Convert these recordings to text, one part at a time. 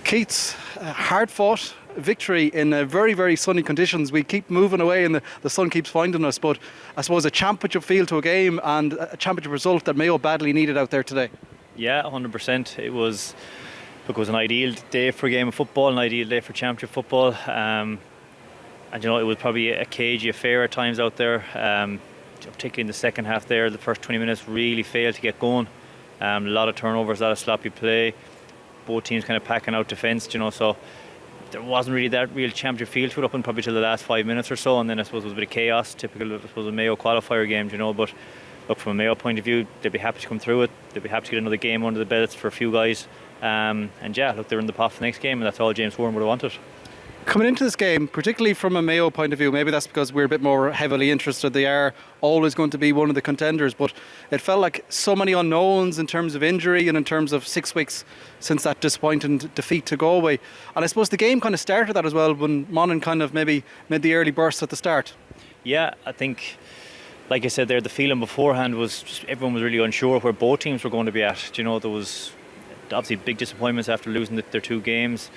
Keith's hard-fought victory in very, very sunny conditions. We keep moving away and the sun keeps finding us, but I suppose a championship feel to a game and a championship result that Mayo badly needed out there today. Yeah, 100%. It was an ideal day for a game of football, an ideal day for championship football. And it was probably a cagey affair at times out there, particularly in the second half there. The first 20 minutes really failed to get going. A lot of turnovers, a lot of sloppy play. Both teams kind of packing out defence, so there wasn't really that real championship feel to it up until probably till the last 5 minutes or so, and then I suppose it was a bit of chaos, typical of a Mayo qualifier game, but look, from a Mayo point of view, they'd be happy to come through it. They'd be happy to get another game under the belts for a few guys, and they're in the pot for the next game, and that's all James Warren would have wanted. Coming into this game, particularly from a Mayo point of view, maybe that's because we're a bit more heavily interested. They are always going to be one of the contenders, but it felt like so many unknowns in terms of injury and in terms of 6 weeks since that disappointing defeat to Galway. And I suppose the game kind of started that as well when Monaghan kind of maybe made the early burst at the start. Yeah, I think, like I said there, the feeling beforehand was just everyone was really unsure where both teams were going to be at. There was obviously big disappointments after losing their two games.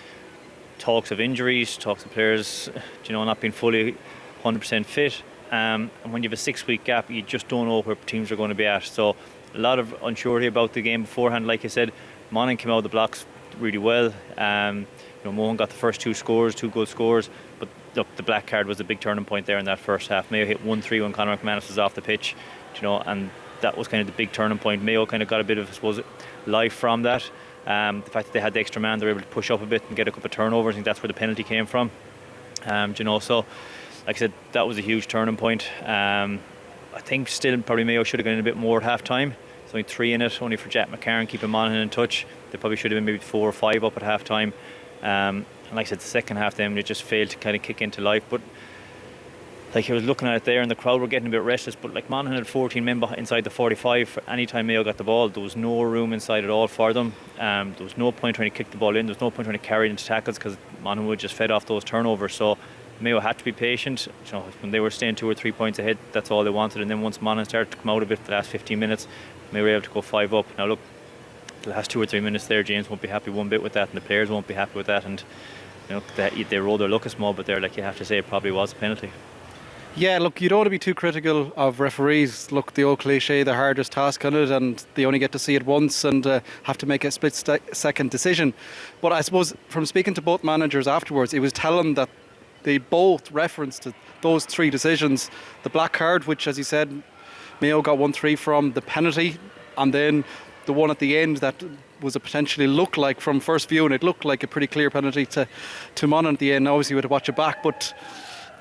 Talks of injuries, talks of players, not being fully 100% fit. And when you have a 6 week gap, you just don't know where teams are going to be at. So a lot of unsurety about the game beforehand. Like I said, Monaghan came out of the blocks really well. Monaghan got the first two goal scores. But look, the black card was a big turning point there in that first half. Mayo hit 1-3 when Conor McManus was off the pitch, and that was kind of the big turning point. Mayo kind of got a bit of, I suppose, life from that. The fact that they had the extra man, they were able to push up a bit and get a couple of turnovers. I think that's where the penalty came from. So like I said, that was a huge turning point. I think still probably Mayo should have gone in a bit more at half time. There's only 3 in it, only for Jack McCarron keeping Monaghan in touch. They probably should have been maybe 4 or 5 up at half time. And like I said, the second half then it just failed to kind of kick into life. But like I was looking at it there and the crowd were getting a bit restless, but like Monaghan had 14 men inside the 45. For any time Mayo got the ball, there was no room inside at all for them. There was no point trying to kick the ball in. There was no point trying to carry it into tackles because Monaghan would just fed off those turnovers. So Mayo had to be patient. When they were staying 2 or 3 points ahead, that's all they wanted. And then once Monaghan started to come out a bit for the last 15 minutes, Mayo were able to go 5 up. Now look, the last 2 or 3 minutes there, James won't be happy one bit with that, and the players won't be happy with that. And they rolled their luck a small bit there. Like you have to say, it probably was a penalty. Yeah, look, you don't want to be too critical of referees. Look, the old cliche, the hardest task on it, and they only get to see it once and have to make a split-second decision. But I suppose from speaking to both managers afterwards, it was telling that they both referenced those 3 decisions. The black card, which, as you said, Mayo got 1-3 from, the penalty, and then the one at the end that was a potentially looked like, from first view, and it looked like a pretty clear penalty to Monaghan at the end. Obviously, you had to watch it back, but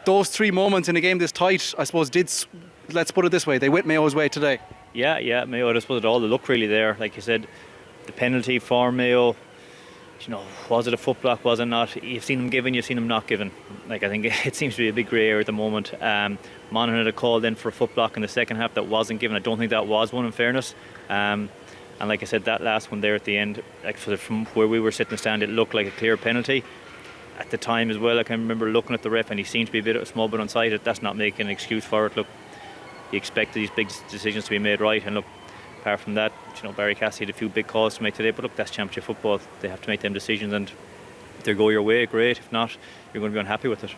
those 3 moments in a game this tight, I suppose, let's put it this way, they went Mayo's way today. Yeah, Mayo, I suppose, all the luck really there. Like you said, the penalty for Mayo, was it a foot block, was it not? You've seen them given, you've seen them not given. Like, I think it seems to be a big grey area at the moment. Monaghan had a call then for a foot block in the second half that wasn't given. I don't think that was one, in fairness. And like I said, that last one there at the end, like from where we were sitting in the stand, it looked like a clear penalty. At the time as well, I can remember looking at the ref and he seemed to be a small bit unsighted. That's not making an excuse for it. Look, you expect these big decisions to be made right, and look, apart from that, Barry Cassidy had a few big calls to make today, but look, that's championship football. They have to make them decisions, and if they go your way, great. If not, you're going to be unhappy with it.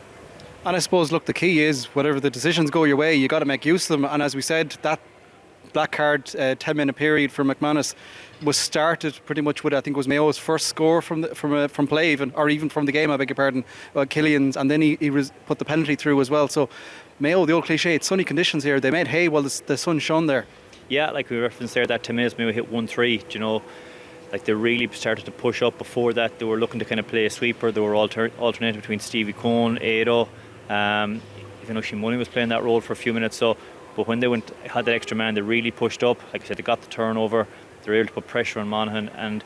And I suppose, look, the key is whatever the decisions go your way, you got to make use of them. And as we said, that black card 10-minute period for McManus was started pretty much with, I think it was Mayo's first score from play, even from the game, I beg your pardon, Killian's, and then he put the penalty through as well. So Mayo, the old cliche, it's sunny conditions here. They made hay while the sun shone there. Yeah, like we referenced there, that 10 minutes Mayo hit 1-3. Like they really started to push up. Before that, they were looking to kind of play a sweeper. They were alternating between Stevie Cohn, Ado, even though Shimoni was playing that role for a few minutes. But when they had that extra man, they really pushed up. Like I said, they got the turnover. They were able to put pressure on Monaghan. And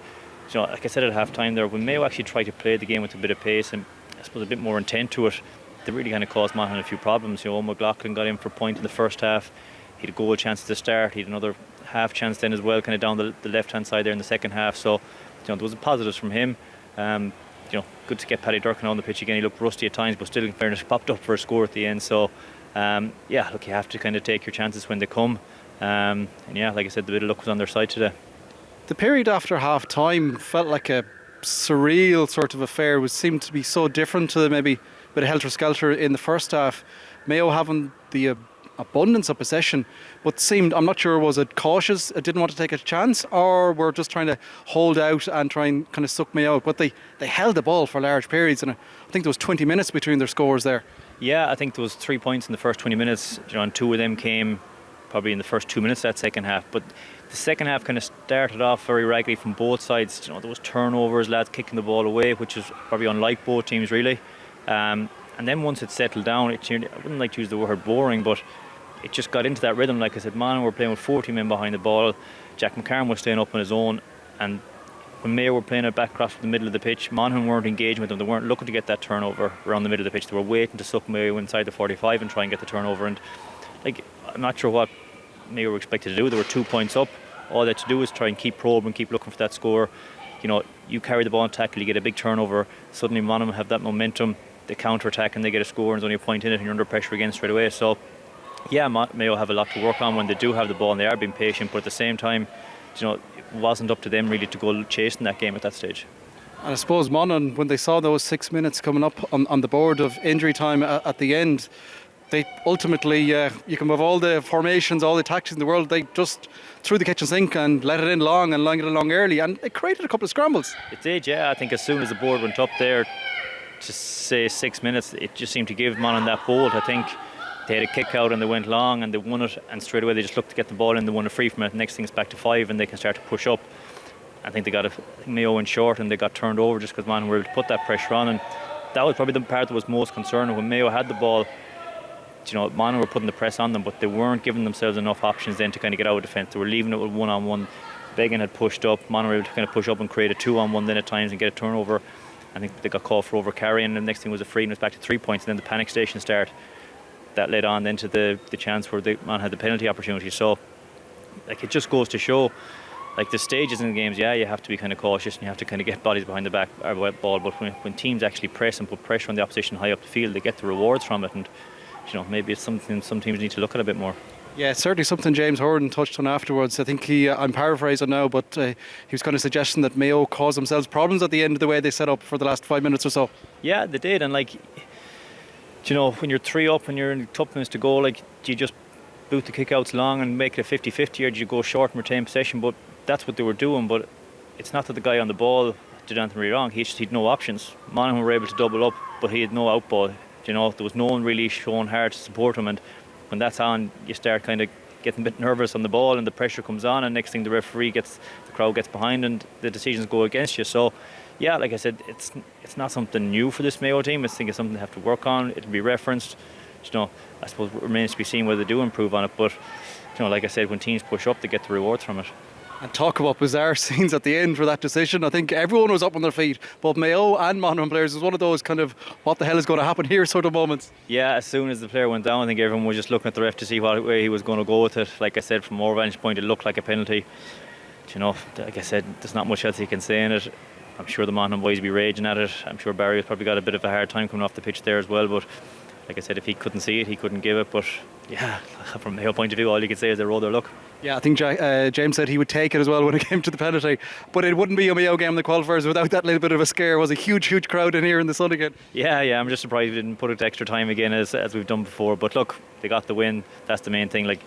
like I said at half time there, when Mayo actually tried to play the game with a bit of pace and I suppose a bit more intent to it, they really kind of caused Monaghan a few problems. McLaughlin got in for a point in the first half. He had a goal chance at the start. He had another half chance then as well, kind of down the left hand side there in the second half. So there was positives from him. Good to get Paddy Durkin on the pitch again. He looked rusty at times, but still, in fairness, popped up for a score at the end. So you have to kind of take your chances when they come. Like I said, the bit of luck was on their side today. The period after half time felt like a surreal sort of affair. It seemed to be so different to maybe a bit of helter-skelter in the first half. Mayo having the abundance of possession, but seemed, I'm not sure, was it cautious? It didn't want to take a chance, or were just trying to hold out and try and kind of suck Mayo out? But they held the ball for large periods, and I think there was 20 minutes between their scores there. Yeah, I think there was 3 points in the first 20 minutes. And 2 of them came probably in the first 2 minutes of that second half. But the second half kind of started off very raggedy from both sides. There was turnovers, lads kicking the ball away, which is probably unlike both teams really. And then once it settled down, I wouldn't like to use the word boring, but it just got into that rhythm. Like I said, Monaghan were playing with 40 men behind the ball. Jack McCarron was staying up on his own, and when Mayo were playing it back across the middle of the pitch, Monaghan weren't engaging with them. They weren't looking to get that turnover around the middle of the pitch. They were waiting to suck Mayo inside the 45 and try and get the turnover. And I'm not sure what Mayo were expected to do. They were 2 points up. All they had to do was try and keep probing, keep looking for that score. You carry the ball and tackle, you get a big turnover. Suddenly Monaghan have that momentum, they counter-attack and they get a score, and there's only a point in it and you're under pressure again straight away. So yeah, Mayo have a lot to work on when they do have the ball, and they are being patient, but at the same time, it wasn't up to them really to go chasing that game at that stage. And I suppose Monaghan, when they saw those 6 minutes coming up on the board of injury time at the end, they ultimately, you can have all the formations, all the tactics in the world, they just threw the kitchen sink and let it in long and lined it along early, and it created a couple of scrambles. It did, yeah. I think as soon as the board went up there, to say 6 minutes, it just seemed to give Monaghan that bolt. I think they had a kick out and they went long and they won it, and straight away they just looked to get the ball in, they won a free from it. Next thing it's back to 5 and they can start to push up. I think they got Mayo in short and they got turned over just because Monaghan were able to put that pressure on, and that was probably the part that was most concerning. When Mayo had the ball, Monaghan were putting the press on them, but they weren't giving themselves enough options then to kind of get out of defence. They were leaving it with one-on-one. Beggan had pushed up, Monaghan were able to kind of push up and create a 2-on-1 then at times and get a turnover. I think they got called for over-carrying, and the next thing was a free and it was back to 3 points, and then the panic station start. That led on then to the chance where Monaghan had the penalty opportunity. So it just goes to show, the stages in the games, yeah, you have to be kind of cautious and you have to kind of get bodies behind the back ball, but when teams actually press and put pressure on the opposition high up the field, they get the rewards from it, and maybe it's something some teams need to look at a bit more. Yeah, it's certainly something James Horton touched on afterwards. I think I'm paraphrasing now, but he was kind of suggesting that Mayo caused themselves problems at the end of the way they set up for the last 5 minutes or so. Yeah, they did, and when you're 3 up and you're in tough minutes to go, do you just boot the kickouts long and make it a 50-50, or do you go short and retain possession? But that's what they were doing. But it's not that the guy on the ball did anything really wrong. He'd no options. Monaghan were able to double up, but he had no out ball. There was no one really showing hard to support him, and when that's on, you start kind of getting a bit nervous on the ball, and the pressure comes on, and next thing the crowd gets behind, and the decisions go against you. So yeah, like I said, it's not something new for this Mayo team. I think it's something they have to work on. It'll be referenced. I suppose it remains to be seen whether they do improve on it. But like I said, when teams push up, they get the rewards from it. And talk about bizarre scenes at the end for that decision. I think everyone was up on their feet, both Mayo and Monaghan players. It was one of those kind of what the hell is going to happen here sort of moments. Yeah, as soon as the player went down, I think everyone was just looking at the ref to see what way he was going to go with it. Like I said, from our vantage point, it looked like a penalty. Like I said, there's not much else he can say in it. I'm sure the Monaghan boys will be raging at it. I'm sure Barry has probably got a bit of a hard time coming off the pitch there as well. But like I said, if he couldn't see it, he couldn't give it. But yeah, from Mayo point of view, all you can say is they rolled their luck. Yeah, I think James said he would take it as well when it came to the penalty. But it wouldn't be a Mayo game in the qualifiers without that little bit of a scare. It was a huge crowd in here in the sun again. Yeah, I'm just surprised we didn't put it to extra time again as we've done before. But look, they got the win. That's the main thing.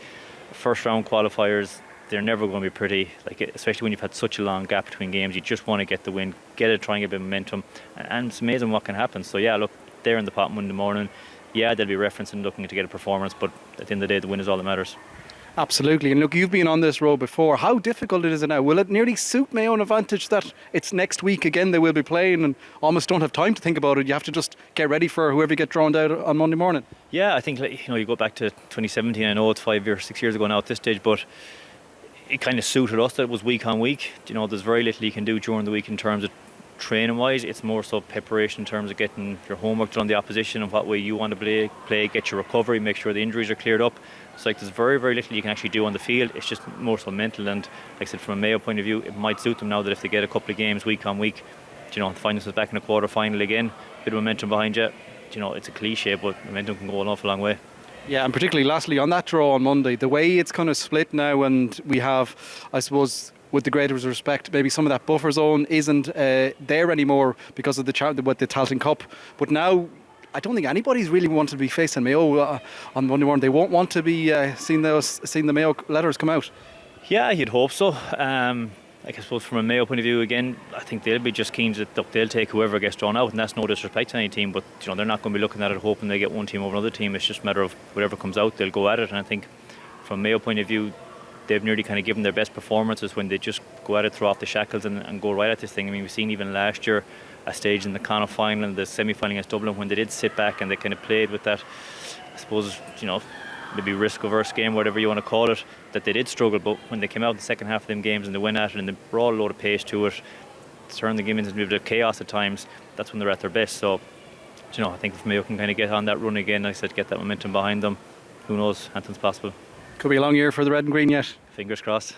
First round qualifiers, they're never going to be pretty, especially when you've had such a long gap between games. You just want to get the win, get it, try and get a bit of momentum, and it's amazing what can happen. So yeah, look, they're in the pot Monday morning. Yeah, they'll be referencing looking to get a performance, but at the end of the day, the win is all that matters. Absolutely. And look, you've been on this road before. How difficult is it now? Will it nearly suit Mayo an advantage that it's next week again they will be playing and almost don't have time to think about it? You have to just get ready for whoever you get drawn out on Monday morning. Yeah, I think you go back to 2017. I know it's 5 or 6 years ago now at this stage, but it kind of suited us that it was week on week. There's very little you can do during the week in terms of training wise. It's more so preparation in terms of getting your homework done on the opposition and what way you want to play, get your recovery, make sure the injuries are cleared up. It's there's very, very little you can actually do on the field. It's just more so mental, and like I said, from a Mayo point of view, it might suit them now that if they get a couple of games week on week, find themselves back in a quarter final again, bit of momentum behind you. It's a cliche, but momentum can go an awful long way. Yeah, and particularly lastly on that draw on Monday, the way it's kind of split now, and we have, I suppose, with the greatest respect, maybe some of that buffer zone isn't there anymore because of the Tailteann Cup. But now, I don't think anybody's really wanted to be facing Mayo on Monday morning. They won't want to be seeing the Mayo letters come out. Yeah, you'd hope so. I suppose from a Mayo point of view, again, I think they'll be just keen that they'll take whoever gets drawn out, and that's no disrespect to any team, but they're not going to be looking at it hoping they get one team over another team. It's just a matter of whatever comes out, they'll go at it. And I think from a Mayo point of view, they've nearly kind of given their best performances when they just go at it, throw off the shackles and go right at this thing. I mean, we've seen even last year a stage in the Connacht final and the semi-final against Dublin when they did sit back and they kind of played with that, I suppose, maybe risk-averse game, whatever you want to call it, that they did struggle. But when they came out in the second half of them games and they went at it and they brought a load of pace to it, turned the game into a bit of chaos at times, that's when they're at their best. So, I think if Mayo can kind of get on that run again, like I said, get that momentum behind them, who knows, anything's possible. Could be a long year for the red and green yet. Fingers crossed.